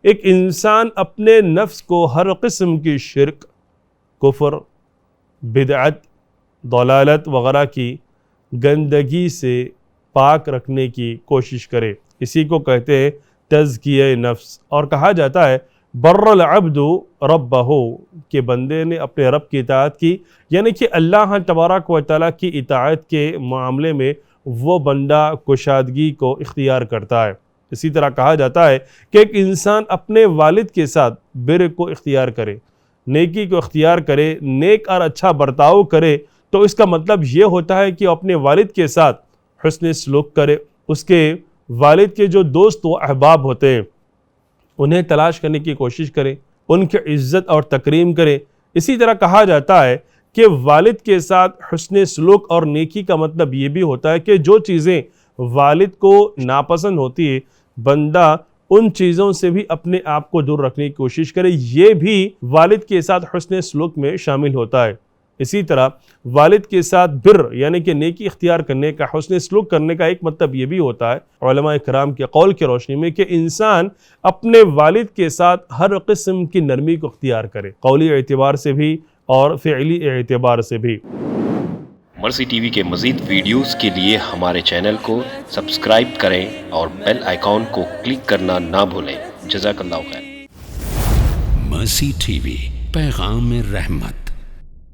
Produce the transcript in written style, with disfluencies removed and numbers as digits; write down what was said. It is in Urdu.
ایک انسان اپنے نفس کو ہر قسم کی شرک، کفر، بدعت، ضلالت وغیرہ کی گندگی سے پاک رکھنے کی کوشش کرے. اسی کو کہتے ہیں تزکیہ نفس. اور کہا جاتا ہے بر العبد ربہ، کہ بندے نے اپنے رب کی اطاعت کی، یعنی کہ اللہ تبارک و تعالیٰ کی اطاعت کے معاملے میں وہ بندہ کشادگی کو اختیار کرتا ہے. اسی طرح کہا جاتا ہے کہ ایک انسان اپنے والد کے ساتھ بر کو اختیار کرے، نیکی کو اختیار کرے، نیک اور اچھا برتاؤ کرے، تو اس کا مطلب یہ ہوتا ہے کہ اپنے والد کے ساتھ حسن سلوک کرے. اس کے والد کے جو دوست و احباب ہوتے ہیں انہیں تلاش کرنے کی کوشش کرے، ان کی عزت اور تکریم کرے. اسی طرح کہا جاتا ہے کہ والد کے ساتھ حسن سلوک اور نیکی کا مطلب یہ بھی ہوتا ہے کہ جو چیزیں والد کو ناپسند ہوتی ہے بندہ ان چیزوں سے بھی اپنے آپ کو دور رکھنے کی کوشش کرے. یہ بھی والد کے ساتھ حسن سلوک میں شامل ہوتا ہے. اسی طرح والد کے ساتھ بر یعنی کہ نیکی اختیار کرنے کا، حسن سلوک کرنے کا ایک مطلب یہ بھی ہوتا ہے علماء کرام کے قول کی روشنی میں کہ انسان اپنے والد کے ساتھ ہر قسم کی نرمی کو اختیار کرے، قولی اعتبار سے بھی اور فعلی اعتبار سے بھی. مرسی ٹی وی کے مزید ویڈیوز کے لیے ہمارے چینل کو سبسکرائب کریں اور بیل آئیکن کو کلک کرنا نہ بھولیں. جزاک اللہ خیر. مرسی ٹی وی، پیغام رحمت.